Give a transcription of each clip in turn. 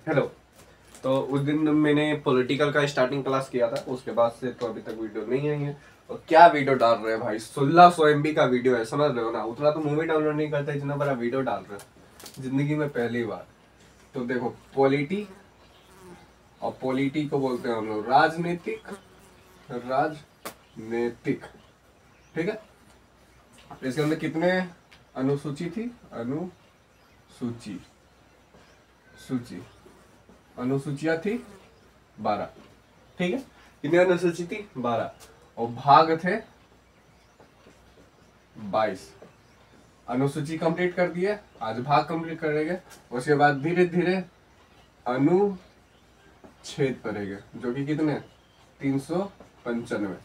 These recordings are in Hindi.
हेलो। तो उस दिन मैंने पॉलिटिकल का स्टार्टिंग क्लास किया था, उसके बाद से तो अभी तक वीडियो नहीं आई है। और क्या वीडियो डाल रहे हैं भाई, 1600 MB का वीडियो है, समझ रहे हो ना। उतना तो मूवी डाउनलोड नहीं करता जितना बड़ा वीडियो डाल रहे हैं जिंदगी में पहली बार। तो देखो, पॉलिटी और पॉलिटी को बोलते हैं हम लोग राजनीतिक, राजनीतिक, ठीक है। इसके अंदर कितने अनुसूची थी, अनुसूची, सूची, अनुसूचियां थी 12, ठीक है। कितनी अनुसूची थी, 12, और भाग थे 22। अनुसूची कंप्लीट कर दिए, आज भाग कंप्लीट करेंगे। उसके बाद धीरे धीरे अनुच्छेद पड़ेंगे, जो कि कितने, 395,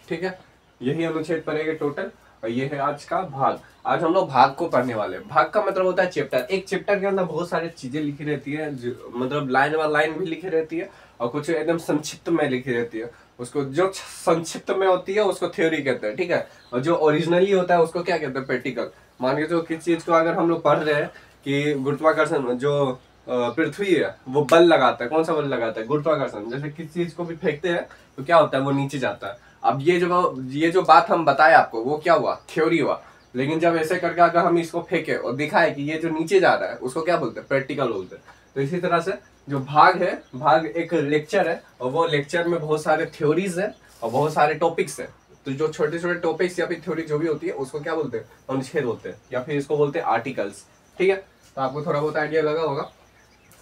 ठीक है। यही अनुच्छेद पड़ेंगे टोटल। और ये है आज का भाग। आज हम लोग भाग को पढ़ने वाले हैं। भाग का मतलब होता है चैप्टर। एक चैप्टर के अंदर बहुत सारी चीजें लिखी रहती है, मतलब लाइन बाय लाइन भी लिखी रहती है, और कुछ एकदम संक्षिप्त में लिखी रहती है। उसको जो संक्षिप्त में होती है उसको थ्योरी कहते हैं, ठीक है। और जो ओरिजिनली होता है उसको क्या कहते हैं, प्रैक्टिकल। मान के जो किस चीज को अगर हम लोग पढ़ रहे हैं कि गुरुत्वाकर्षण, जो पृथ्वी है वो बल लगाता है, कौन सा बल लगाता है, गुरुत्वाकर्षण। जैसे किसी चीज को भी फेंकते हैं तो क्या होता है, वो नीचे जाता है। अब ये जो बात हम बताए आपको, वो क्या हुआ, थ्योरी हुआ। लेकिन जब ऐसे करके अगर हम इसको फेंके और दिखाए कि ये जो नीचे जा रहा है, उसको क्या बोलते हैं, प्रैक्टिकल बोलते हैं। तो इसी तरह से जो भाग है, भाग एक लेक्चर है, और वो लेक्चर में बहुत सारे थ्योरीज है और बहुत सारे टॉपिक्स है। तो जो छोटे छोटे टॉपिक्स या फिर थ्योरी जो भी होती है उसको क्या बोलते हैं, अनुच्छेद बोलते हैं, या फिर इसको बोलते हैं आर्टिकल्स, ठीक है। तो आपको थोड़ा बहुत आइडिया लगा होगा।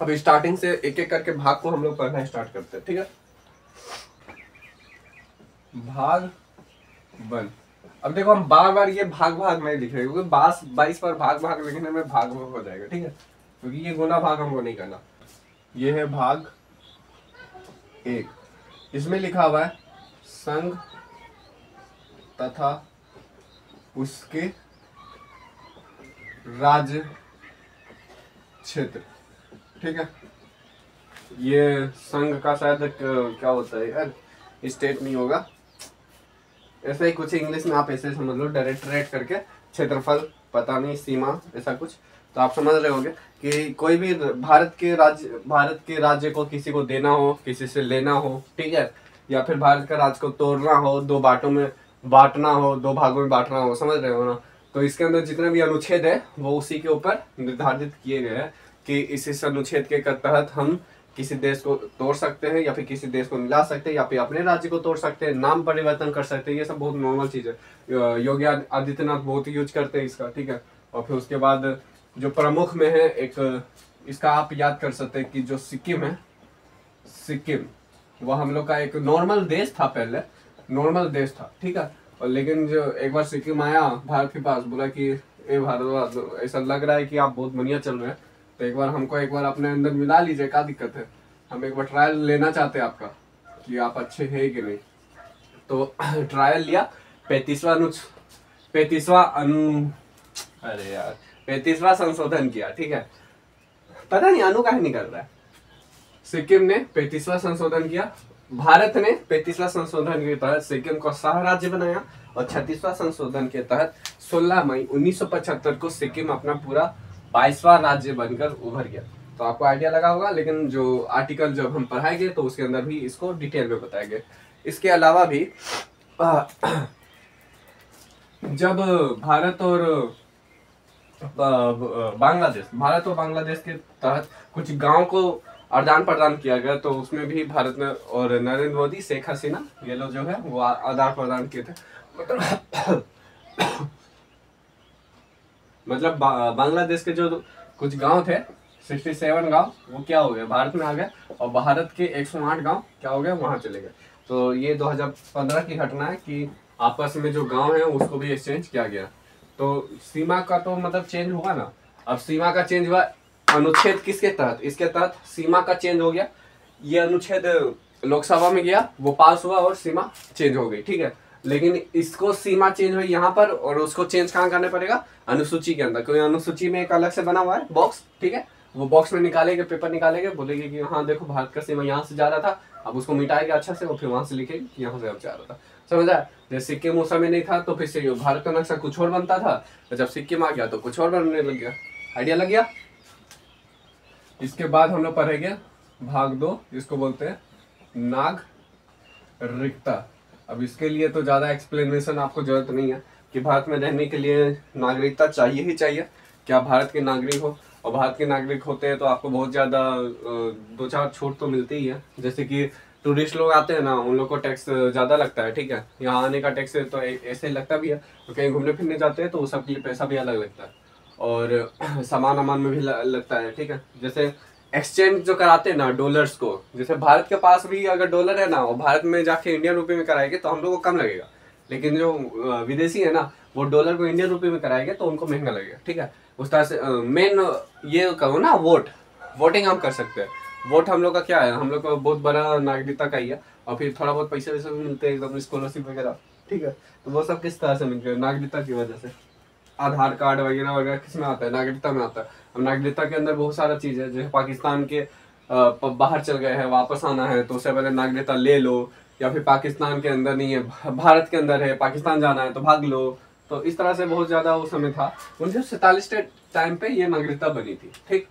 अब स्टार्टिंग से एक एक करके भाग को हम लोग पढ़ना स्टार्ट करते हैं, ठीक है। भाग 1। अब देखो, हम बार बार ये भाग भाग नहीं लिख रहे, क्योंकि 22 बार भाग भाग लिखने में भाग भाग हो जाएगा, ठीक है। क्योंकि ये गुना भाग हमको नहीं करना। ये है भाग 1। इसमें लिखा हुआ है संघ तथा उसके राज्य क्षेत्र, ठीक है। ये संघ का शायद क्या होता है यार, स्टेट नहीं होगा, ऐसा ही कुछ इंग्लिश में आप ऐसे समझ लो, डायरेक्टरेट करके, क्षेत्रफल, पता नहीं, सीमा, ऐसा कुछ। तो आप समझ रहे होंगे कि कोई भी भारत के राज्य को किसी को देना हो, किसी से लेना हो, ठीक है, या फिर भारत का राज्य को तोड़ना हो, दो बांटों में बांटना हो, दो भागों में बांटना हो, समझ रहे हो ना। तो इसके अंदर जितने भी अनुच्छेद है वो उसी के ऊपर निर्धारित किए गए हैं कि इस अनुच्छेद के तहत हम किसी देश को तोड़ सकते हैं, या फिर किसी देश को मिला सकते हैं, या फिर अपने राज्य को तोड़ सकते हैं, नाम परिवर्तन कर सकते हैं। ये सब बहुत नॉर्मल चीज है। योगी आदित्यनाथ बहुत यूज करते हैं इसका, ठीक है। और फिर उसके बाद जो प्रमुख में है एक, इसका आप याद कर सकते हैं कि जो सिक्किम है, सिक्किम वो हम लोग का एक नॉर्मल देश था, पहले नॉर्मल देश था, ठीक है। और लेकिन जो एक बार सिक्किम आया भारत के पास, बोला कि ए भारत, ऐसा लग रहा है कि आप बहुत बढ़िया चल रहे हैं, तो एक बार हमको एक बार अपने अंदर मिला लीजिए, क्या दिक्कत है। हम एक बार ट्रायल लेना चाहते हैं आपका कि आप अच्छे हैं कि नहीं। तो ट्रायल लिया। 35वां अनु 35वां अनु अरे यार 35वां संशोधन किया, ठीक है। पता नहीं अनु काहे नहीं कर रहा है। सिक्किम ने 35वां संशोधन किया, भारत ने 35वां संशोधन के तहत सिक्किम को सह राज्य बनाया, और 36वां संशोधन के तहत 16 मई 1975 को सिक्किम अपना पूरा 22वां राज्य बनकर उभर गया। तो आपको आइडिया लगा होगा। लेकिन जो आर्टिकल जब हम पढ़ाएंगे तो उसके अंदर भी इसको डिटेल में बताएंगे। इसके अलावा भी जब भारत और बांग्लादेश के तहत कुछ गांव को आदान प्रदान किया गया, तो उसमें भी भारत ने और नरेंद्र मोदी, शेख हसीना, ये लोग जो है वो आदान प्रदान किए थे। मतलब बांग्लादेश के जो कुछ गांव थे, 67 गांव, वो क्या हो गए, भारत में आ गए, और भारत के 108 गांव क्या हो गए, वहां चले गए। तो ये 2015 की घटना है कि आपस में जो गांव है उसको भी एक्सचेंज किया गया। तो सीमा का तो मतलब चेंज हुआ ना। अब सीमा का चेंज हुआ अनुच्छेद किसके तहत, इसके तहत सीमा का चेंज हो गया। ये अनुच्छेद लोकसभा में गया, वो पास हुआ और सीमा चेंज हो गई, ठीक है। लेकिन इसको सीमा चेंज हुई यहाँ पर, और उसको चेंज कहाँ करना पड़ेगा, अनुसूची के अंदर। क्योंकि अनुसूची में एक अलग से बना हुआ है बॉक्स, ठीक है। वो बॉक्स में निकालेंगे, पेपर निकालेंगे, बोलेंगे कि हाँ देखो भारत का सीमा यहाँ से जा रहा था, अब उसको मिटाएगा अच्छा से, और फिर वहां से लिखेंगे कि यहाँ से अब जा रहा था। समझा। जैसे सिक्किम उस समय नहीं था तो फिर से भारत का नक्शा कुछ और बनता था, तो जब सिक्किम आ गया तो कुछ और बनने लग गया। आइडिया लग गया। इसके बाद हम लोग पढ़ेंगे भाग 2, जिसको बोलते हैं नागरिकता। अब इसके लिए तो ज़्यादा एक्सप्लेनेशन आपको जरूरत नहीं है कि भारत में रहने के लिए नागरिकता चाहिए ही चाहिए कि आप भारत के नागरिक हो। और भारत के नागरिक होते हैं तो आपको बहुत ज़्यादा 2-4 छूट तो मिलती ही है। जैसे कि टूरिस्ट लोग आते हैं ना, उन लोग को टैक्स ज़्यादा लगता है, ठीक है। यहाँ आने का टैक्स तो ऐसे ही लगता भी है, तो कहीं घूमने फिरने जाते हैं तो उस सब के लिए पैसा भी अलग लगता है। और सामान अमान में भी लगता है, ठीक है। जैसे एक्सचेंज जो कराते हैं ना डॉलर्स को, जैसे भारत के पास भी अगर डॉलर है ना, और भारत में जाके इंडियन रुपये में कराएंगे तो हम लोग को कम लगेगा। लेकिन जो विदेशी है ना, वो डॉलर को इंडियन रुपये में कराएंगे तो उनको महंगा लगेगा, ठीक है। उस तरह से मेन ये कहो ना, वोटिंग हम कर सकते हैं। वोट हम लोग का क्या है, हम लोग का बहुत बड़ा नागरिकता का ही है। और फिर थोड़ा बहुत पैसे वैसे भी मिलते हैं, एकदम स्कॉलरशिप वगैरह, ठीक है। तो वो सब किस तरह से मिलते हैं, नागरिकता की वजह से। आधार कार्ड वगैरह वगैरह किस में आता है, नागरिकता में आता है। अब नागरिकता के अंदर बहुत सारा चीज़ है। जैसे पाकिस्तान के बाहर चल गए हैं, वापस आना है तो उससे पहले नागरिकता ले लो, या फिर पाकिस्तान के अंदर नहीं है, भारत के अंदर है, पाकिस्तान जाना है तो भाग लो। तो इस तरह से बहुत ज़्यादा उस समय था। 1947 के टाइम पे ये नागरिकता बनी थी, ठीक।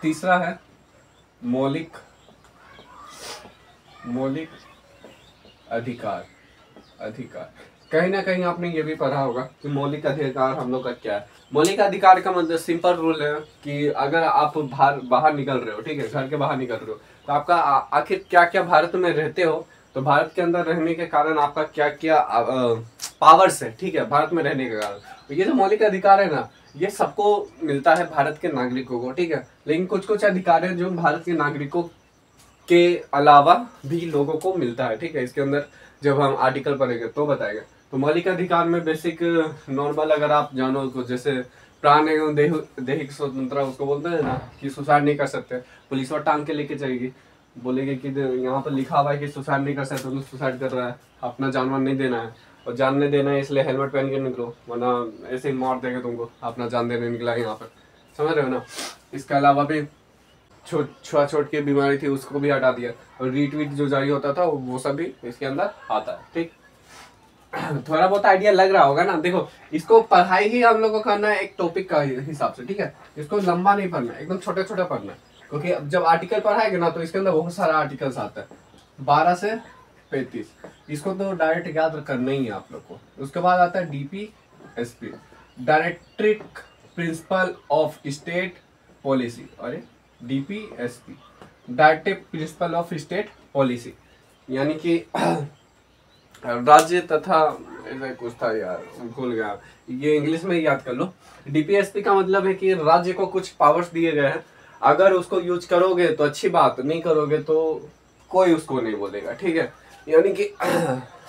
तीसरा है मौलिक अधिकार। कहीं ना कहीं आपने ये भी पढ़ा होगा कि मौलिक अधिकार हम लोग का क्या है। मौलिक अधिकार का मतलब सिंपल रूल है कि अगर आप बाहर निकल रहे हो, ठीक है, घर के बाहर निकल रहे हो, तो आपका आखिर क्या क्या भारत में रहते हो, तो भारत के अंदर रहने के कारण आपका क्या क्या पावर्स है, ठीक है, भारत में रहने के कारण। तो ये जो मौलिक अधिकार है ना, ये सबको मिलता है, भारत के नागरिकों को, ठीक है। लेकिन कुछ कुछ अधिकार है जो भारत के नागरिकों के अलावा भी लोगों को मिलता है, ठीक है। इसके अंदर जब हम आर्टिकल पढ़ेंगे तो बताएंगे। तो मौलिक अधिकार में बेसिक नॉर्मल अगर आप जानो तो जैसे प्राण एवं दैहिक स्वतंत्रता उसको बोलते हैं ना, कि सुसाइड नहीं कर सकते। पुलिस और टांग के लेके जाएगी, बोलेगी कि यहाँ पर लिखा हुआ है कि सुसाइड नहीं कर सकते, तुम सुसाइड कर रहा है, अपना जानवर नहीं देना है, और जान नहीं देना है इसलिए हेलमेट पहन के निकलो, वरना ऐसे ही मार देंगे तुमको, अपना जान देने निकला है यहाँ पर, समझ रहे हो ना। इसके अलावा भी छुआछूत की बीमारी थी उसको भी हटा दिया, और रीट्वीट जो जारी होता था वो सब भी इसके अंदर आता है, ठीक। थोड़ा बहुत आइडिया लग रहा होगा ना। देखो, इसको पढ़ाई ही हम लोग को करना है एक टॉपिक का हिसाब से, ठीक है। इसको लंबा नहीं पढ़ना है, एकदम छोटे छोटे पढ़ना है, क्योंकि अब जब आर्टिकल पढ़ाएंगे ना तो इसके अंदर बहुत सारा आर्टिकल्स आता है, 12 से 35। इसको तो डायरेक्ट याद करना ही है आप लोग को। उसके बाद आता है DPSP, डायरेक्ट्रिक principle of state policy. अरे DPSP, directive principle of state policy, यानी कि राज्य तथा ऐसा कुछ था यार, भूल गया, ये इंग्लिश में याद कर लो। DPSP का मतलब है कि राज्य को कुछ पावर्स दिए गए हैं, अगर उसको यूज करोगे तो अच्छी बात, नहीं करोगे तो कोई उसको नहीं बोलेगा, ठीक है। यानी कि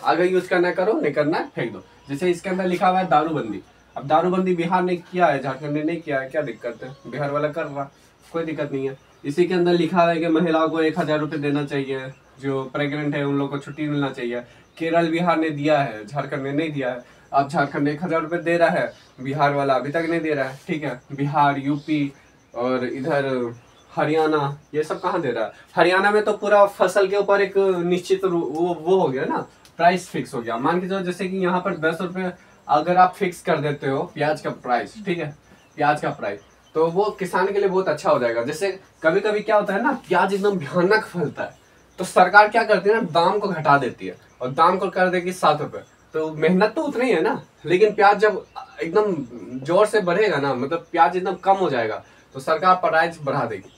अगर यूज करना करो, नहीं करना फेंक दो। जैसे इसके अंदर लिखा हुआ है दारूबंदी। अब दारूबंदी बिहार ने किया है, झारखंड ने नहीं किया है, क्या दिक्कत है, बिहार वाला कर रहा, कोई दिक्कत नहीं है। इसी के अंदर लिखा है कि महिलाओं को 1000 रुपये देना चाहिए, जो प्रेग्नेंट है उन लोग को छुट्टी मिलना चाहिए। केरल बिहार ने दिया है, झारखंड ने नहीं दिया है। अब झारखंड 1000 रुपये दे रहा है, बिहार वाला अभी तक नहीं दे रहा है, ठीक है। बिहार, यूपी और इधर हरियाणा, ये सब कहाँ दे रहा है। हरियाणा में तो पूरा फसल के ऊपर एक निश्चित वो हो गया ना, प्राइस फिक्स हो गया। मान के चलो जैसे कि यहाँ पर 10 रुपये अगर आप फिक्स कर देते हो प्याज का प्राइस, ठीक है, प्याज का प्राइस, तो वो किसान के लिए बहुत अच्छा हो जाएगा। जैसे कभी कभी क्या होता है ना, प्याज एकदम भयानक फलता है, तो सरकार क्या करती है ना, दाम को घटा देती है और दाम को कर देगी 7 रुपये। तो मेहनत तो उतनी है ना, लेकिन प्याज जब एकदम जोर से बढ़ेगा ना, मतलब प्याज एकदम कम हो जाएगा, तो सरकार प्राइस बढ़ा देगी।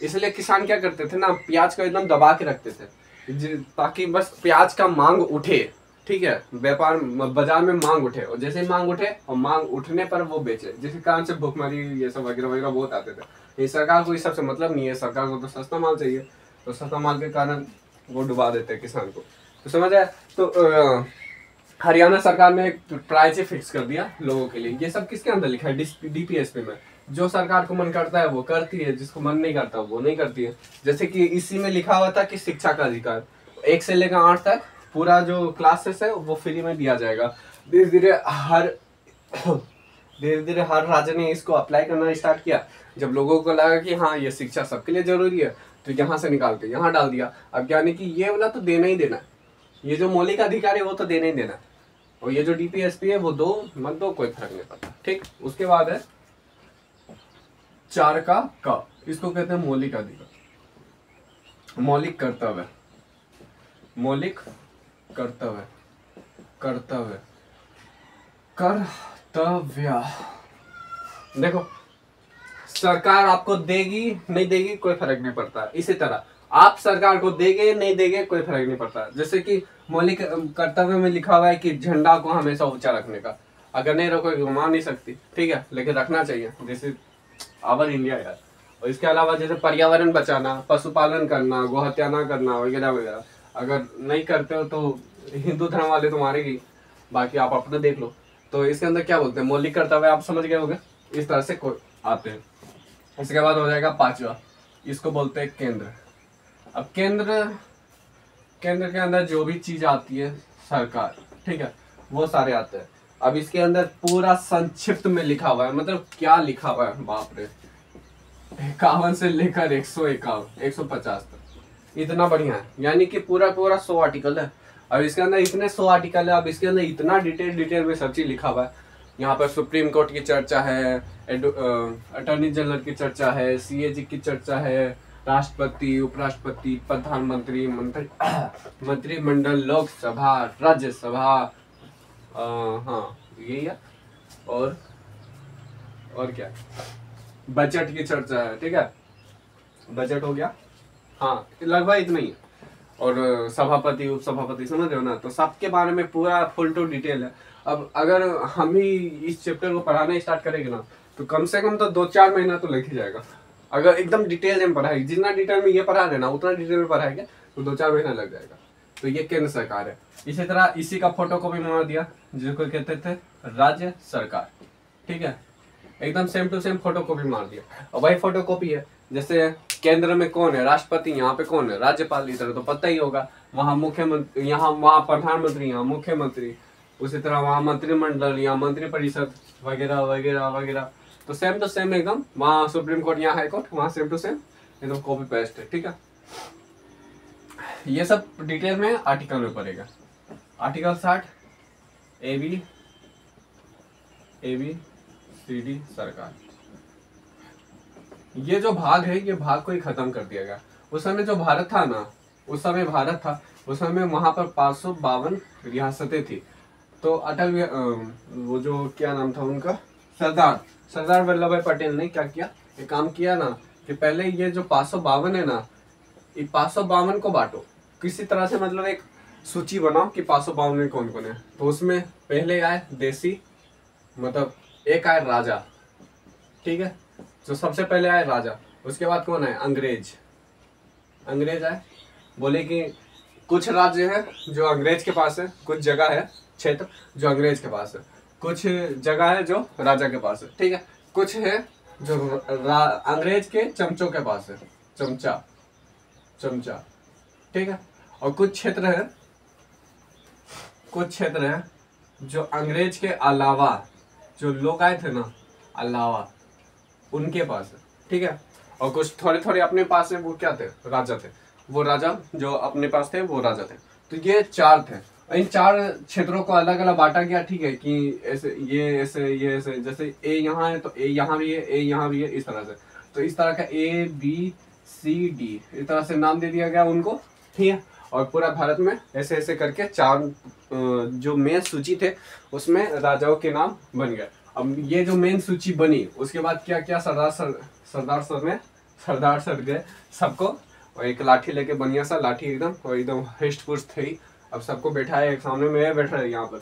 इसलिए किसान क्या करते थे ना, प्याज को एकदम दबा के रखते थे, ताकि बस प्याज का मांग उठे, ठीक है, व्यापार बाजार में मांग उठे, और जैसे ही मांग उठे और मांग उठने पर वो बेचे, जिसके कारण से भुखमरी ये सब वगैरह वगैरह बहुत आते थे। ये सरकार को इस सबसे मतलब नहीं है, सरकार को तो सस्ता माल चाहिए, तो सस्ता माल के कारण वो डुबा देते हैं किसान को। तो समझ आया। तो हरियाणा सरकार ने एक प्राइस फिक्स कर दिया लोगों के लिए। ये सब किसके अंदर लिखा है, DPSP में। जो सरकार को मन करता है वो करती है, जिसको मन नहीं करता वो नहीं करती है। जैसे कि इसी में लिखा हुआ था कि शिक्षा का अधिकार 1 से लेकर 8 तक पूरा जो क्लासेस है वो फ्री में दिया जाएगा। धीरे धीरे हर राज्य ने इसको अप्लाई करना स्टार्ट किया। जब लोगों को लगा कि हाँ ये शिक्षा सबके लिए जरूरी है, तो यहाँ से निकाल के यहाँ डाल दिया। अब यानी कि ये वाला तो देना ही देना, ये जो मौलिक अधिकार है वो तो देना ही देना, और ये जो DPSP है वो दो मत दो, कोई फर्क नहीं पड़ता, ठीक। उसके बाद है 4 का क, इसको कहते हैं मौलिक अधिकार, मौलिक कर्तव्य, मौलिक कर्तव्य, कर्तव्य, कर्तव्य। देखो सरकार आपको देगी नहीं देगी कोई फर्क नहीं पड़ता, इसी तरह आप सरकार को देंगे नहीं देंगे कोई फर्क नहीं पड़ता। जैसे कि मौलिक कर्तव्य में लिखा हुआ है कि झंडा को हमेशा ऊंचा रखने का, अगर नहीं रखोगे घुमा नहीं सकती, ठीक है, लेकिन रखना चाहिए, जैसे आवर इंडिया यार। और इसके अलावा जैसे पर्यावरण बचाना, पशुपालन करना, गोहत्या ना करना वगैरह वगैरह, अगर नहीं करते हो तो हिंदू धर्म वाले तो मारेगी, बाकी आप अपना देख लो। तो इसके अंदर क्या बोलते हैं, मौलिक कर्तव्य आप समझ गए होंगे, इस तरह से आते हैं। इसके बाद हो जाएगा पांचवा, इसको बोलते हैं केंद्र। अब केंद्र के अंदर जो भी चीज आती है सरकार, ठीक है, वो सारे आते हैं। अब इसके अंदर पूरा संक्षिप्त में लिखा हुआ है, मतलब क्या लिखा हुआ है, बाप रे, 51 से लेकर 151 150 तक, इतना बढ़िया है, यानी कि पूरा 100 आर्टिकल है। अब इसके अंदर इतने 100 आर्टिकल है, अब इसके अंदर इतना डिटेल में सब चीज लिखा हुआ है। यहाँ पर सुप्रीम कोर्ट की चर्चा है, अटॉर्नी जनरल की चर्चा है, सीएजी की चर्चा है, राष्ट्रपति, उपराष्ट्रपति, प्रधानमंत्री, मंत्रिमंडल, लोकसभा, राज्यसभा, हाँ यही है, और क्या, बजट की चर्चा है, ठीक है, बजट हो गया, हाँ लगभग इतना ही है। और सभापति, उपसभापति, समझ रहे हो ना, तो सबके बारे में पूरा फुल टू डिटेल है। अब अगर हम ही इस चैप्टर को पढ़ाना स्टार्ट करेंगे ना, तो कम से कम तो 2-4 महीना तो लग ही जाएगा। अगर एकदम डिटेल में पढ़ाएगी, जितना डिटेल में ये पढ़ा देना उतना डिटेल में पढ़ाएंगे तो 2-4 महीना लग जाएगा। तो ये केंद्र सरकार है। इसी तरह इसी का फोटो कॉपी बना दिया, जिसको कहते थे राज्य सरकार, ठीक है, एकदम same to same photocopy मार दिया। और वही फोटो कॉपी है, जैसे केंद्र में कौन है, राष्ट्रपति, यहाँ पे कौन है, राज्यपाल, इधर तो पता ही होगा, वहाँ मुख्यमंत्री, यहाँ वहाँ प्रधानमंत्री, यहाँ मुख्यमंत्री, उसी तरह वहाँ मंत्रिमंडल या मंत्रिपरिषद वगैरह वगैरह वगैरह। तो सेम टू सेम एकदम, वहाँ सुप्रीम कोर्ट, यहाँ हाई कोर्ट, वहाँ सेम टू सेम एकदम कॉपी पेस्ट है, ठीक है। ये सब डिटेल में आर्टिकल में पड़ेगा। Article 60 A B C D सरकार, ये जो भाग है, ये भाग को ही खत्म कर दिया गया। उस समय जो भारत था ना, उस समय वहां पर 552 रियासतें थी। तो अटल, वो जो क्या नाम था उनका, सरदार वल्लभ भाई पटेल ने क्या किया, ये काम किया ना, कि पहले ये जो 552 है ना, ये 552 को बांटो किसी तरह से, मतलब एक सूची बनाओ कि 552 में कौन कौन है। तो उसमें पहले आए देसी, मतलब एक आए राजा, ठीक है, जो सबसे पहले आए राजा। उसके बाद कौन आए, अंग्रेज आए, बोले कि कुछ राज्य है जो अंग्रेज के पास है, कुछ जगह है, क्षेत्र जो अंग्रेज के पास है, कुछ जगह है जो राजा के पास है, ठीक है, कुछ है जो अंग्रेज के चमचों के पास है, चमचा, ठीक है, और कुछ क्षेत्र है जो अंग्रेज के अलावा जो लोग आए थे ना, अलावा उनके पास है, ठीक है, और कुछ थोड़े अपने पास है, वो क्या थे, राजा थे, वो राजा जो अपने पास थे वो राजा थे। तो ये 4 थे, इन 4 क्षेत्रों को अलग अलग बांटा गया, ठीक है, कि ऐसे ये ऐसे, जैसे ए यहाँ है तो ए यहाँ भी है, ए यहाँ भी है, इस तरह से। तो इस तरह का ABCD इस तरह से नाम दे दिया गया उनको, ठीक है। और पूरा भारत में ऐसे ऐसे करके 4 जो मेन सूची थे उसमें राजाओं के नाम बन गए। अब ये जो मेन सूची बनी, उसके बाद क्या क्या, सरदार सर गए सबको, और एक लाठी लेके, बढ़िया सा लाठी एकदम हिस्ट पुस्ट थी। अब सबको बैठाया एक सामने में, बैठा है यहाँ पर,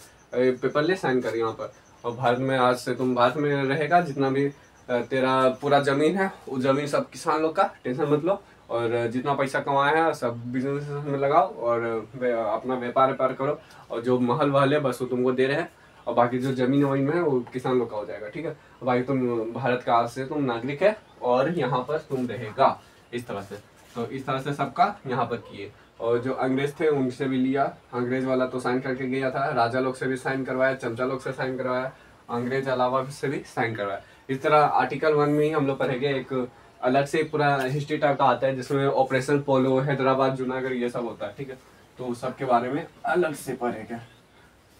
पेपर ले साइन कर यहाँ पर, और भारत में आज से तुम भारत में रहेगा, जितना भी तेरा पूरा जमीन है, वो जमीन सब किसान लोग का, टेंशन मत लो, और जितना पैसा कमाया है सब बिजनेस में लगाओ, और अपना व्यापार करो, और जो महल वहल है बस वो तुमको दे रहे हैं, और बाकी जो जमीन वमीन में है वो किसान लोग का हो जाएगा, ठीक है। भाई तुम भारत का आज से तुम नागरिक है, और यहाँ पर तुम रहेगा, इस तरह से। तो इस तरह से सबका यहाँ पर किए, और जो अंग्रेज थे उनसे भी लिया, अंग्रेज वाला तो साइन करके गया था, राजा लोग से भी साइन करवाया, चमचा लोग से साइन करवाया, अंग्रेज अलावा से भी साइन करवाया। इस तरह आर्टिकल 1 में ही हम लोग पढ़ेंगे, एक अलग से पूरा हिस्ट्री टाइप का आता है, जिसमें ऑपरेशन पोलो, हैदराबाद, जूनागढ़, ये सब होता है, ठीक है। तो सबके बारे में अलग से पढ़ेंगे।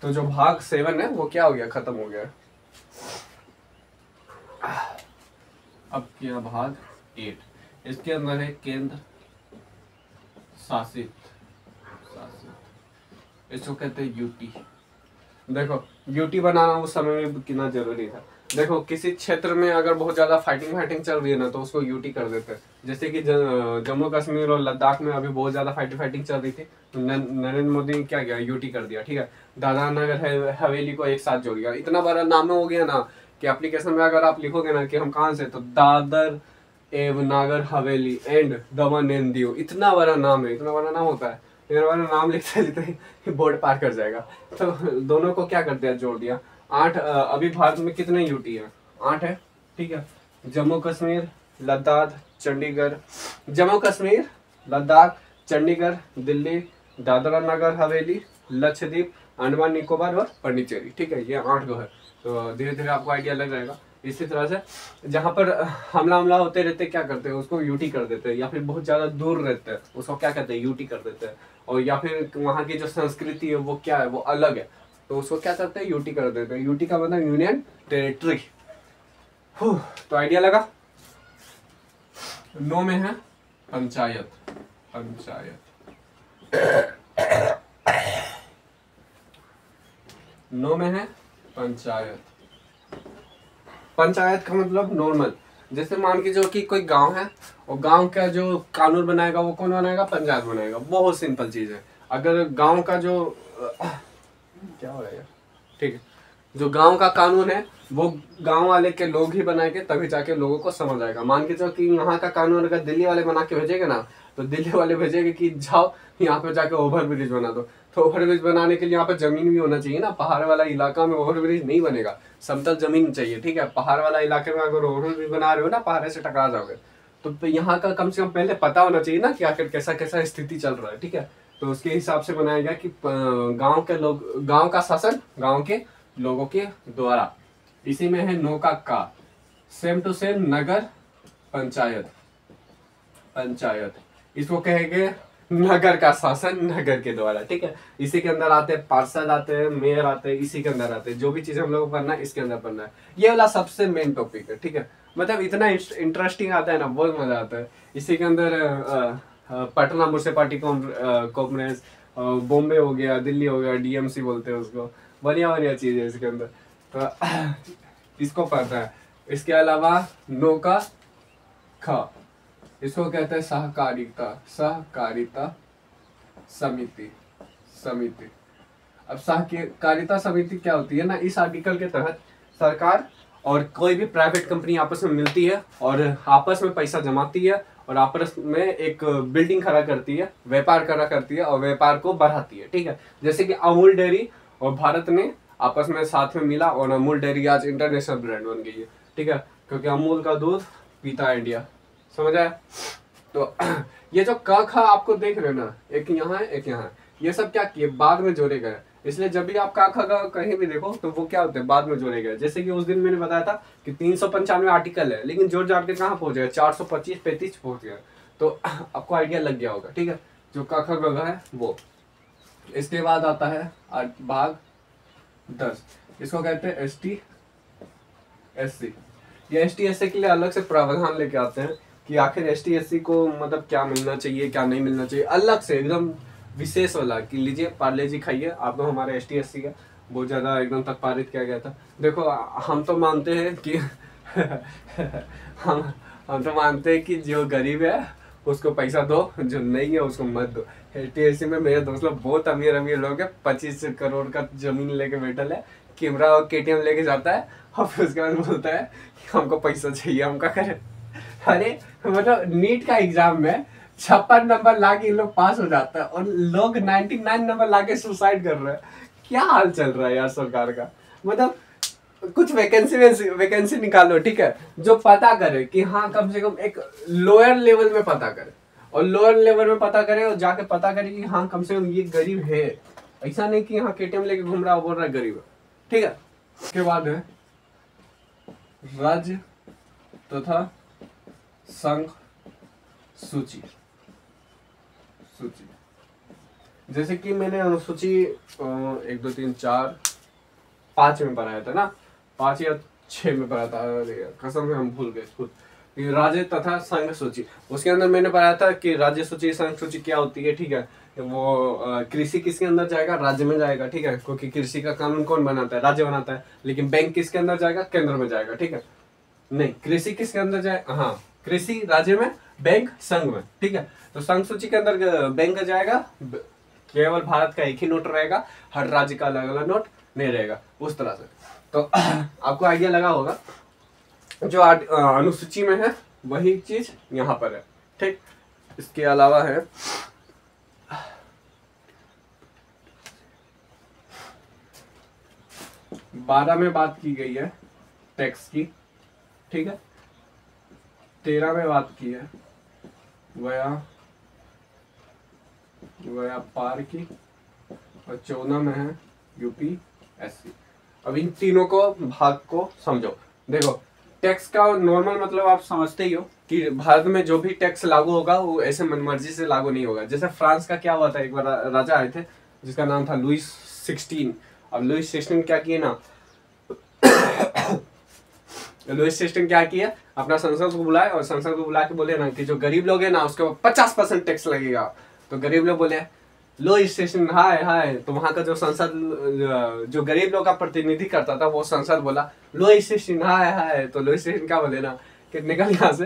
तो जो भाग 7 है वो क्या हो गया, खत्म हो गया। अब क्या भाग 8। इसके अंदर है केंद्र शासित, इसको कहते हैं यूटी। देखो यूटी बनाना उस समय में कितना जरूरी था। देखो किसी क्षेत्र में अगर बहुत ज्यादा फाइटिंग चल रही है ना, तो उसको यूटी कर देते हैं। जैसे कि जम्मू कश्मीर और लद्दाख में अभी बहुत ज्यादा फाइटिंग चल रही थी, तो नरेंद्र मोदी ने क्या किया, यूटी कर दिया। ठीक है, दादरा नगर हवेली को एक साथ जोड़ दिया। इतना बड़ा नाम हो गया ना कि एप्लीकेशन में अगर आप लिखोगे ना कि हम कहाँ से, तो दादर एवं Nagar Haveli and Daman and Diu, इतना बड़ा नाम है, इतना बड़ा नाम होता है। इतना बड़ा नाम लिखते लिखते बोर्ड पार कर जाएगा। तो दोनों को क्या कर दिया, जोड़ दिया। 8 अभी भारत में कितने यूटी है, 8 है। ठीक है, जम्मू कश्मीर, लद्दाख, चंडीगढ़, जम्मू कश्मीर, लद्दाख, चंडीगढ़, दिल्ली, दादरा नगर हवेली, लक्षद्वीप, अंडमान निकोबार और पांडिचेरी। ठीक है, ये 8 गो है। तो धीरे धीरे आपको आइडिया लग जाएगा। इसी तरह से जहाँ पर हमला होते रहते क्या करते हैं, उसको यूटी कर देते हैं। या फिर बहुत ज्यादा दूर रहते हैं, उसको क्या कहते हैं, यूटी कर देते हैं। और या फिर वहाँ की जो संस्कृति है वो क्या है, वो अलग है, तो उसको क्या करते हैं, यूटी कर देते हैं। यूटी का मतलब यूनियन टेरिटरी। तो आइडिया लगा। 9 में है पंचायत, पंचायत 9 में है पंचायत। पंचायत का मतलब नॉर्मल, जैसे मान के जो कि कोई गांव है और गांव का जो कानून बनाएगा वो कौन बनाएगा, पंचायत बनाएगा। बहुत सिंपल चीज है। अगर गांव का जो क्या हो रहा है, ठीक है, जो गांव का कानून है वो गांव वाले के लोग ही बनाएंगे, तभी जाके लोगों को समझ आएगा। मान के जो कि यहाँ का कानून अगर दिल्ली वाले बना के भेजेंगे ना, तो दिल्ली वाले भेजेंगे कि जाओ यहाँ पे जाके ओवर ब्रिज बना दो। तो ओवर ब्रिज बनाने के लिए यहाँ पे जमीन भी होना चाहिए ना। पहाड़ वाला इलाका में ओवर ब्रिज नहीं बनेगा, समतल जमीन चाहिए। ठीक है, पहाड़ वाला इलाके में अगर ओवर ब्रिज बना रहे हो ना, पहाड़ से टकरा जाओगे। तो यहाँ का कम से कम पहले पता होना चाहिए ना कि आखिर कैसा कैसा स्थिति चल रहा है। ठीक है, तो उसके हिसाब से बनाया गया कि गांव के लोग, गांव का शासन गांव के लोगों के द्वारा। इसी में है 9 का सेम टू सेम नगर पंचायत, पंचायत इसको कहेंगे नगर का शासन नगर के द्वारा। ठीक है, इसी के अंदर आते हैं पार्षद, आते हैं मेयर, आते हैं, इसी के अंदर आते हैं। जो भी चीजें हम लोग को पढ़ना है इसके अंदर पढ़ना है। ये वाला सबसे मेन टॉपिक है। ठीक है, मतलब इतना इंटरेस्टिंग आता है ना, बहुत मजा आता है। इसी के अंदर पटना म्युनिसिपैलिटी कॉन्फ्रेंस, बॉम्बे हो गया, दिल्ली हो गया, डीएमसी बोलते हैं उसको, बढ़िया बढ़िया चीज है इसके अंदर। तो इसको पढ़ना है। इसके अलावा 9 का ख, इसको कहते हैं सहकारिता, सहकारिता समिति, समिति। अब सहकारिता समिति क्या होती है ना, इस आर्टिकल के तहत सरकार और कोई भी प्राइवेट कंपनी आपस में मिलती है और आपस में पैसा जमाती है और आपस में एक बिल्डिंग खड़ा करती है, व्यापार खड़ा करती है और व्यापार को बढ़ाती है। ठीक है, जैसे कि अमूल डेयरी और भारत ने आपस में साथ में मिला और अमूल डेयरी आज इंटरनेशनल ब्रांड बन गई है। ठीक है, क्योंकि अमूल का दूध पीता है इंडिया, समझ आया। तो ये जो क ख आपको देख रहे हो ना, एक यहाँ है एक यहाँ है, ये सब क्या किए, बाद में जोड़े गए। इसलिए जब भी आप क ख कहीं भी देखो तो वो क्या होते हैं, बाद में जोड़े गए। जैसे कि उस दिन मैंने बताया था कि 395 आर्टिकल है, लेकिन जोड़ जाड़ के कहाँ पहुंच गए, 425 35 पहुंच गए। तो आपको आइडिया लग गया होगा। ठीक है, जो क ख ग घ है वो। इसके बाद आता है भाग 10, इसको कहते हैं ST SC। ये ST SC के लिए अलग से प्रावधान लेके आते हैं कि आखिर ST SC को मतलब क्या मिलना चाहिए, क्या नहीं मिलना चाहिए, अलग से एकदम विशेष वाला कि लीजिए पार्ले जी खाइए, आप तो हमारे ST SC का बहुत ज़्यादा एकदम तक पारित किया गया था। देखो हम तो मानते हैं कि हम तो मानते हैं कि जो गरीब है उसको पैसा दो, जो नहीं है उसको मत दो। ST SC में मेरे दोस्त लोग बहुत अमीर अमीर लोग हैं, 25 करोड़ का जमीन लेके बैठल है, कैमरा और KTM लेके जाता है और फिर उसके बाद बोलता है कि हमको पैसा चाहिए, हम क्या करें। अरे मतलब नीट का एग्जाम में 56 नंबर लाके इन लोग पास हो जाता है और लोग 99 नंबर लाके सुसाइड कर रहे हैं। क्या हाल चल रहा है यार सरकार का। मतलब कुछ वैकेंसी निकालो, ठीक है, जो पता करे कि हाँ कम से कम एक लोअर लेवल में पता करे, और लोअर लेवल में पता करे और जाके पता करे कि हाँ कम से कम ये गरीब है। ऐसा नहीं कि हाँ KTM लेके घूम रहा है बोल रहा है गरीब है। ठीक है, उसके बाद है राज्य तथा संघ सूची। सूची जैसे कि मैंने अनुसूची 1 2 3 4 5 में पढ़ाया था ना, 5 या 6 में पढ़ा था, कसम से हम भूल गए खुद। राज्य तथा संघ सूची। उसके अंदर मैंने पढ़ाया था कि राज्य सूची संघ सूची क्या होती है, ठीक है। वो कृषि किसके अंदर जाएगा, राज्य में जाएगा, ठीक है, क्योंकि कृषि का कानून कौन बनाता है, राज्य बनाता है। लेकिन बैंक किसके अंदर जाएगा, केंद्र में जाएगा, ठीक है। नहीं, कृषि किसके अंदर जाए, हाँ, कृषि राज्य में, बैंक संघ में, ठीक है। तो संघ सूची के अंदर बैंक जाएगा, केवल भारत का एक ही नोट रहेगा, हर राज्य का अलग अलग नोट नहीं रहेगा, उस तरह से। तो आपको आइडिया लगा होगा, जो अनुसूची में है वही चीज यहाँ पर है, ठीक। इसके अलावा है 12 में बात की गई है टैक्स की, ठीक है। 13 में बात की है व्यापार की, और 14 में है यूपीएससी। अब इन तीनों को भाग को समझो। देखो, टैक्स का नॉर्मल मतलब आप समझते ही हो कि भारत में जो भी टैक्स लागू होगा वो ऐसे मनमर्जी से लागू नहीं होगा। जैसे फ्रांस का क्या हुआ था, एक बार राजा आए थे जिसका नाम था लुईस 16। अब लुईस 16 क्या किए ना लुईस 16 क्या किया, अपना संसद को बुलाए और संसद को बुला के बोले ना कि जो गरीब लोग है ना उसके ऊपर 50% टैक्स लगेगा। तो गरीब लोग बोले लुईस 16 हाय हाय। तो वहां का जो संसद, जो गरीब लोग का प्रतिनिधि करता था, वो संसद बोला लुईस 16 हाय हाय। तो लुईस 16 क्या बोले ना कि निकल यहाँ से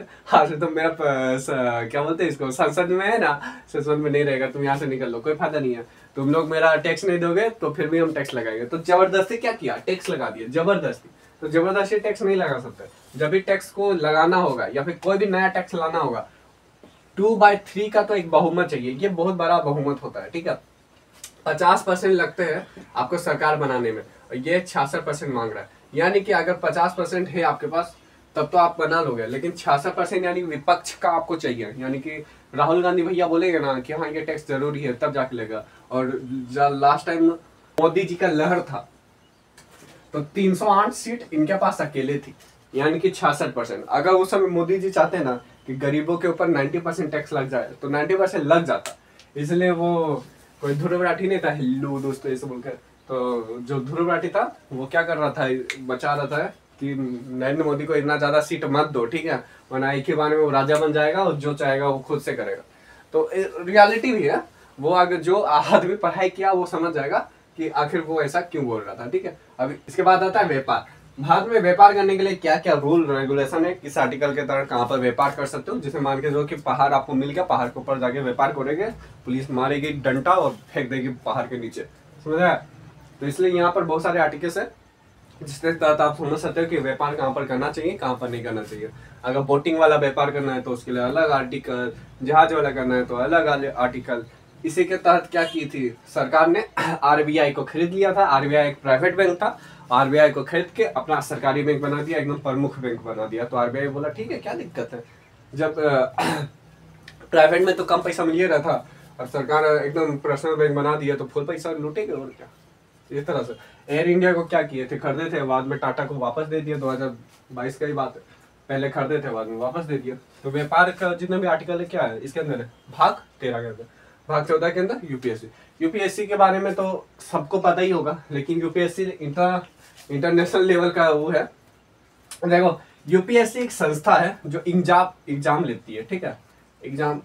तो मेरा क्या बोलते हैं इसको, संसद में है ना, संसद में नहीं रहेगा, तुम यहाँ से निकल लो, कोई फायदा नहीं है। तुम लोग मेरा टैक्स नहीं दोगे तो फिर भी हम टैक्स लगाएंगे। तो जबरदस्ती क्या किया, टैक्स लगा दिया, जबरदस्ती। तो जबरदस्ती टैक्स नहीं लगा सकते। जब भी टैक्स को लगाना होगा या फिर कोई भी नया टैक्स लाना होगा, 2/3 का तो एक बहुमत चाहिए। ये बहुत बड़ा बहुमत होता है, ठीक है। 50% लगते हैं आपको सरकार बनाने में, और ये 66% मांग रहा है। यानी कि अगर 50% है आपके पास तब तो आप बना लोगे, लेकिन 66% यानी विपक्ष का आपको चाहिए। यानी कि राहुल गांधी भैया बोलेंगे ना कि हाँ ये टैक्स जरूरी है, तब जाके लेगा। और लास्ट टाइम मोदी जी का लहर था तो 308 सीट इनके पास अकेले थी, यानी कि 66%। अगर उस समय मोदी जी चाहते ना कि गरीबों के ऊपर 90% टैक्स लग जाए तो 90% लग जाता। इसलिए वो कोई ध्रुव राठी नहीं था, हिल्लू दोस्तों ऐसे बोलकर। तो जो ध्रुव राठी था वो क्या कर रहा था, बचा रहा था कि नरेंद्र मोदी को इतना ज्यादा सीट मत दो, ठीक है, वरना एक ही बार में वो राजा बन जाएगा और जो चाहेगा वो खुद से करेगा। तो रियलिटी भी है, वो अगर जो आदमी पढ़ाई किया वो समझ जाएगा कि आखिर वो ऐसा क्यों बोल रहा था, ठीक है। अब इसके बाद आता है व्यापार। भारत में व्यापार करने के लिए क्या क्या रूल रेगुलेशन है, किस आर्टिकल के तहत कहाँ पर व्यापार कर सकते हो। जैसे मान के जो कि पहाड़ आपको मिल गया, पहाड़ के ऊपर जाके व्यापार करेंगे, पुलिस मारेगी डंडा और फेंक देगी पहाड़ के नीचे, समझ आया। तो इसलिए यहाँ पर बहुत सारे आर्टिकल्स है जिसके तहत आप समझ सकते हो कि व्यापार कहाँ पर करना चाहिए, कहाँ पर नहीं करना चाहिए। अगर बोटिंग वाला व्यापार करना है तो उसके लिए अलग आर्टिकल, जहाज वाला करना है तो अलग आर्टिकल। इसी के तहत क्या की थी सरकार ने, आरबीआई को खरीद लिया था। आरबीआई एक प्राइवेट बैंक था, आरबीआई को खरीद के अपना सरकारी बैंक बना दिया, एकदम प्रमुख बैंक बना दिया। तो आरबीआई बोला ठीक है क्या दिक्कत है, जब प्राइवेट में तो कम पैसा मिल ही रहा था और सरकार एकदम पर्सनल बैंक बना दिया तो फुल पैसा लूटेगा और क्या। इस तरह से एयर इंडिया को क्या किए थे, खरीदे थे, बाद में टाटा को वापस दे दिया। 2022 का ही बात है, पहले खरीदे थे बाद में वापस दे दिया। तो व्यापार का जितना भी आर्टिकल है क्या है इसके अंदर है, भाग 13 के अंदर, भाग 14 के अंदर यूपीएससी। यूपीएससी के बारे में तो सबको पता ही होगा, लेकिन यूपीएससी इंटरनेशनल लेवल का वो है। देखो यूपीएससी एक संस्था है जो एग्जाम लेती है, ठीक है, एग्जाम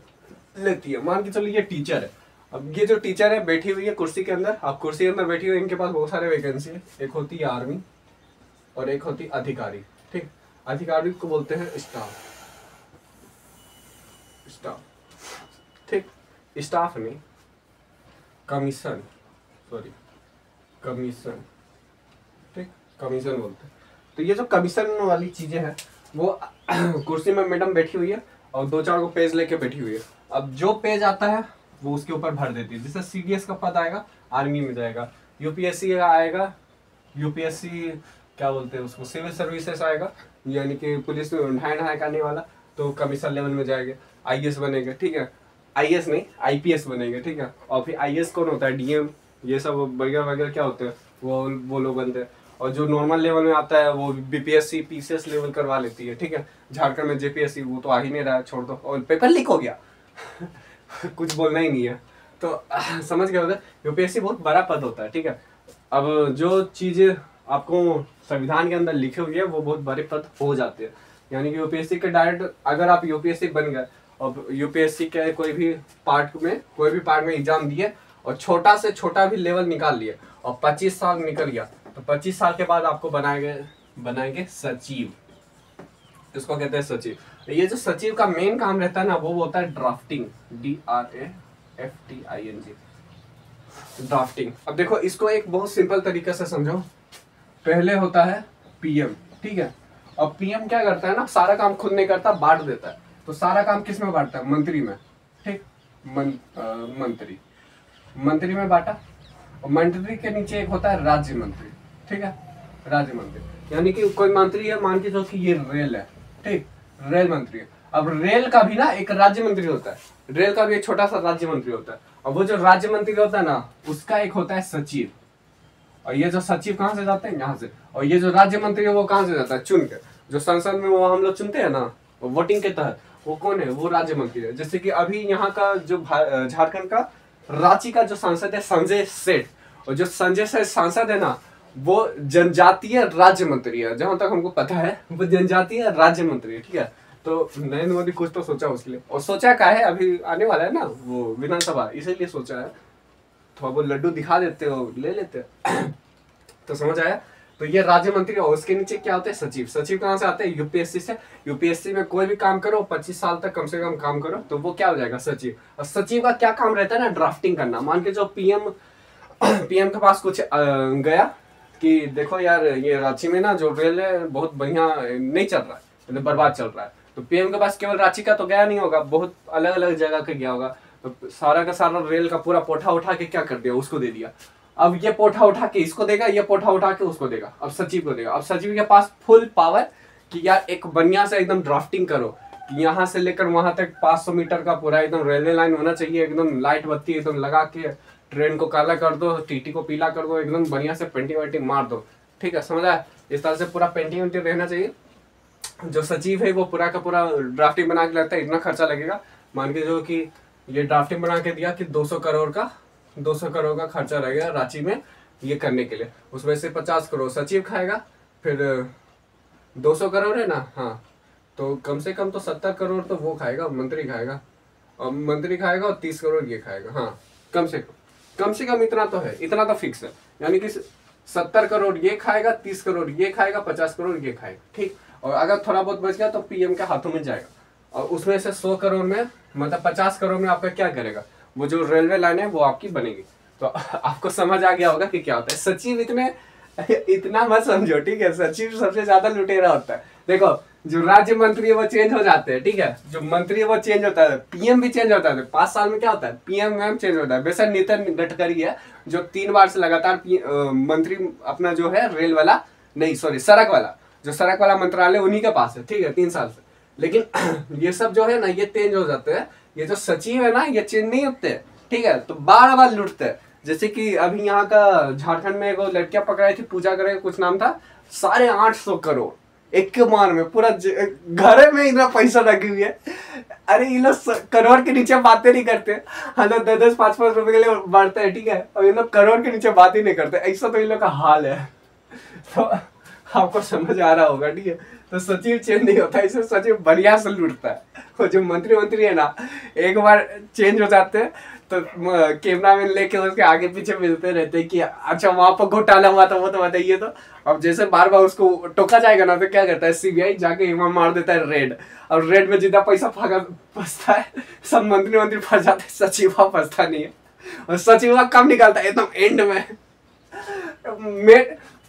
लेती है। मान के चलो ये टीचर है, अब ये जो टीचर है बैठी हुई है कुर्सी के अंदर, आप कुर्सी के अंदर बैठी हुई, इनके पास बहुत सारे वैकेंसी है। एक होती है आर्मी और एक होती अधिकारी, ठीक। अधिकारी को बोलते हैं स्टाफ, ठीक, स्टाफ नहीं, कमीशन, ठीक, कमीशन बोलते हैं। तो ये जो कमीशन वाली चीजें हैं वो कुर्सी में मैडम बैठी हुई है और 2-4 को पेज लेके बैठी हुई है। अब जो पेज आता है वो उसके ऊपर भर देती है। जैसे सीडीएस का पद आएगा आर्मी में जाएगा, यूपीएससी का आएगा, यूपीएससी क्या बोलते हैं उसको, सिविल सर्विसेज आएगा, यानी कि पुलिस में ढाई करने वाला, तो कमीशन लेवल में जाएंगे, आईएएस बनेंगे, ठीक है, आईएएस नहीं आईपीएस बनेंगे, ठीक है। और फिर आईएएस कौन होता है, डीएम, ये सब वगैरह वगैरह क्या होते हैं वो लोग बनते हैं। और जो नॉर्मल लेवल में आता है वो बीपीएससी पीसीएस लेवल करवा लेती है, ठीक है। झारखंड में जेपीएससी वो तो आ ही नहीं रहा है, छोड़ दो, और पेपर लीक हो गया कुछ बोलना ही नहीं है। तो समझ गए होगा, यूपीएससी बहुत बड़ा पद होता है, ठीक है। अब जो चीजें आपको संविधान के अंदर लिखे हुए हैं वो बहुत बड़े पद हो जाते हैं। यानी कि यूपीएससी के डायरेक्ट अगर आप यूपीएससी बन गए और यूपीएससी के कोई भी पार्ट में एग्जाम दिए और छोटा से छोटा भी लेवल निकाल लिए और 25 साल निकल गया, तो 25 साल के बाद आपको बनाएंगे सचिव। इसको कहते हैं सचिव। ये जो सचिव का मेन काम रहता है ना, वो होता है ड्राफ्टिंग, DRAFTING, ड्राफ्टिंग। अब देखो इसको एक बहुत सिंपल तरीके से समझो। पहले होता है पीएम, ठीक है। अब पीएम क्या करता है ना, सारा काम खुद नहीं करता, बांट देता है। तो सारा काम किस में बांटता है? मंत्री में, ठीक। मंत्री में बांटा। और मंत्री के नीचे एक होता है राज्य मंत्री, ठीक है। राज्य मंत्री यानी कि कोई मंत्री है, मान के चलो कि ये रेल है, ठीक, रेल मंत्री है। अब रेल का भी ना एक राज्य मंत्री होता है, रेल का भी एक छोटा सा राज्य मंत्री होता है। और वो जो राज्य मंत्री होता है ना, उसका एक होता है सचिव। और ये जो सचिव कहाँ से जाते हैं? यहाँ से। और ये जो राज्य मंत्री है वो कहाँ से जाता है? चुन के। जो संसद में वो हम लोग चुनते हैं ना, वोटिंग के तहत, वो कौन है? वो राज्य मंत्री है। जैसे कि अभी यहाँ का जो झारखंड का रांची का जो सांसद है संजय सेठ, और जो संजय सेठ सांसद है ना, वो जनजातीय राज्य मंत्री है। जहां तक हमको पता है वो जनजातीय राज्य मंत्री है, ठीक है। तो नरेंद्र मोदी कुछ तो सोचा उसके लिए, और सोचा क्या है, अभी आने वाला है ना वो विधानसभा, इसीलिए सोचा है थोड़ा वो लड्डू दिखा देते हो, ले लेते तो समझ आया। तो ये राज्य मंत्री और उसके नीचे क्या होते हैं? सचिव। सचिव कहाँ से आते हैं? यूपीएससी से। यूपीएससी में कोई भी काम करो, 25 साल तक कम से कम काम करो, तो वो क्या हो जाएगा? सचिव। और सचिव का क्या काम रहता है ना? ड्राफ्टिंग करना। मान के जो पीएम के पास कुछ गया कि देखो यार, ये रांची में ना जो रेल है बहुत बढ़िया नहीं चल रहा है, मतलब बर्बाद चल रहा है। तो पीएम के पास केवल रांची का तो गया नहीं होगा, बहुत अलग अलग जगह का गया होगा। तो सारा का सारा रेल का पूरा पोठा उठा के क्या कर दिया? उसको दे दिया। अब ये पोठा उठा के इसको देगा, ये पोठा उठा के उसको देगा, अब सचिव को देगा। अब सचिव के पास फुल पावर कि यार एक बढ़िया से एकदम ड्राफ्टिंग करो कि यहाँ से लेकर वहां तक 500 मीटर का पूरा एकदम रेलवे लाइन होना चाहिए, एकदम लाइट बत्ती एकदम लगा के ट्रेन को काला कर दो, टीटी को पीला कर दो, एकदम बढ़िया से पेंटिंग वेंटिंग मार दो, ठीक है, समझ आया? इस तरह से पूरा पेंटिंग वेंटिंग रहना चाहिए। जो सचिव है वो पूरा का पूरा ड्राफ्टिंग बना के लगता है, इतना खर्चा लगेगा। मान के जो कि ये ड्राफ्टिंग बना के दिया कि 200 करोड़ का खर्चा लगेगा रांची में ये करने के लिए। उसमें से 50 करोड़ सचिव खाएगा, फिर 200 करोड़ है ना, हाँ, तो कम से कम तो 70 करोड़ तो वो खाएगा, मंत्री खाएगा, और मंत्री खाएगा और 30 करोड़ ये खाएगा। हाँ, कम से कम इतना तो है, इतना तो फिक्स है। यानी कि 70 करोड़ ये खाएगा, 30 करोड़ ये खाएगा, 50 करोड़ ये खाएगा, ठीक। और अगर थोड़ा बहुत बच गया तो पीएम के हाथों में जाएगा। और उसमें से 100 करोड़ में, मतलब 50 करोड़ में आपका क्या करेगा? वो जो रेलवे लाइन है वो आपकी बनेगी। तो आपको समझ आ गया होगा कि क्या होता है सचिव। इतना मत समझो, ठीक है। सचिव सबसे ज्यादा लुटेरा होता है। देखो, जो राज्य मंत्री है वो चेंज हो जाते हैं, ठीक है। जो मंत्री है वो चेंज होता है, पीएम भी चेंज होता है। 5 साल में क्या होता है? पीएम चेंज होता है। वैसे नितिन गडकरी है जो 3 बार से लगातार मंत्री अपना जो है रेल वाला, नहीं सॉरी, सड़क वाला मंत्रालय उन्हीं के पास है, ठीक है, 3 साल से। लेकिन ये सब जो है ना, ये चेंज हो जाते हैं। ये जो सचिव है ना, ये चेंज नहीं होते, ठीक है। तो बार बार लूटते हैं। जैसे कि अभी यहाँ का झारखंड में वो लड़कियां पकड़ाई थी, पूजा करे कुछ नाम था, 850 करोड़ एक के मार में, पूरा घर में इतना पैसा लगी हुई है। अरे ये लोग करोड़ के नीचे बातें नहीं करते, हम लोग 10-10, 5-5 रुपए के लिए बढ़ते हैं, ठीक है। और ये लोग करोड़ के नीचे बात ही नहीं करते। ऐसा तो इन लोग का हाल है। तो आपको समझ आ रहा होगा, ठीक है। तो सचिव चेंज नहीं होता, इसे सचिव बढ़िया से लूटता है। वो जो मंत्री है ना, एक बार चेंज हो जाते हैं तो कैमरा मैन लेके उसके आगे पीछे मिलते रहते हैं कि अच्छा वहां पर घोटाला हुआ था, वो तो बताइए। तो अब जैसे बार बार उसको टोका जाएगा ना, तो क्या करता है सीबीआई जाके वहां मार देता है रेड। और रेड में जितना पैसा फंसता है सब मंत्री फंस जाते हैं, सचिवा फंसता नहीं है। और सचिवा कब निकालता है? एकदम एंड में।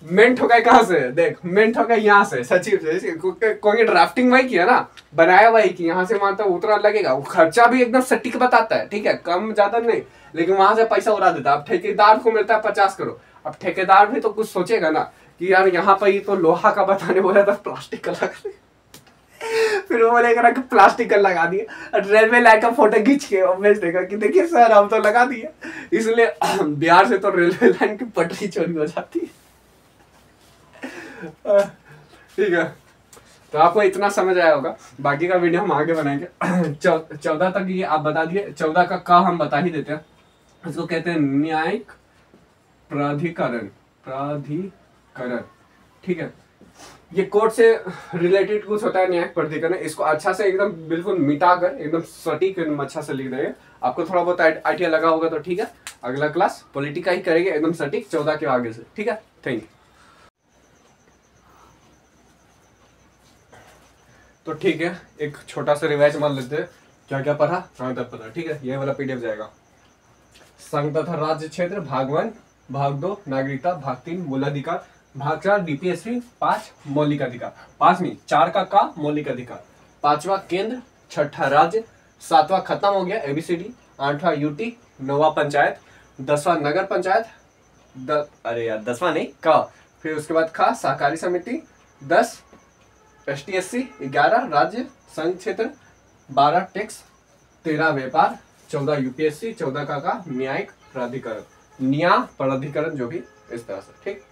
मेन ठोका कहाँ से? देख, मेन ठोका यहाँ से, सचिव से। कोई ड्राफ्टिंग वही किया ना, बनाया वही कि यहाँ से वहां तक उतना लगेगा। वो खर्चा भी एकदम सटीक बताता है, ठीक है, कम ज्यादा नहीं, लेकिन वहां से पैसा उड़ा देता है। अब ठेकेदार को मिलता है 50 करोड़। अब ठेकेदार भी तो कुछ सोचेगा ना कि यार यहाँ पर ही तो लोहा का बताने बोला था, प्लास्टिक का लगा फिर वो बोलेगा कि प्लास्टिक का लगा दिए, रेलवे लाइन का फोटो खींच के और भेज देगा कि देखिए सर हम तो लगा दिए। इसलिए बिहार से तो रेलवे लाइन की पटरी चोरी हो जाती है, ठीक है। तो आपको इतना समझ आया होगा, बाकी का वीडियो हम आगे बनाएंगे। 14 तक ये आप बता दिए, 14 का हम बता ही देते हैं। इसको कहते हैं न्यायिक प्राधिकरण, ठीक है। ये कोर्ट से रिलेटेड कुछ होता है न्यायिक प्राधिकरण, इसको अच्छा से एकदम बिल्कुल मिटा कर एकदम सटीक एकदम अच्छा से लिख देंगे। आपको थोड़ा बहुत आइडिया लगा होगा तो ठीक है। अगला क्लास पॉलिटी का ही करेंगे एकदम सटीक 14 के आगे से, ठीक है। Thank you. तो ठीक है, एक छोटा सा रिवाइज मान लेते हैं क्या क्या पढ़ा, कहाँ तक पढ़ा, ठीक है। ये वाला पीडीएफ जाएगा। संघ तथा राज्य क्षेत्र भाग 1, भाग 2 नागरिकता, भाग 3 मूलाधिकार, भाग 4 डीपीएससी, 5 मौलिक अधिकार, 5 नहीं 4 का मौलिक अधिकार, 5वां केंद्र, 6ठा राज्य, 7वां खत्म हो गया एबीसीडी, 8वां यूटी, 9वां पंचायत, 10वां नगर पंचायत, अरे यार 10वां नहीं का, फिर उसके बाद खा सहकारी समिति, 10 एसटीएससी, 11 राज्य संघ क्षेत्र, 12 टैक्स, 13 व्यापार, 14 यूपीएससी, 14 का न्यायिक प्राधिकरण, न्याय प्राधिकरण जो भी इस तरह से, ठीक।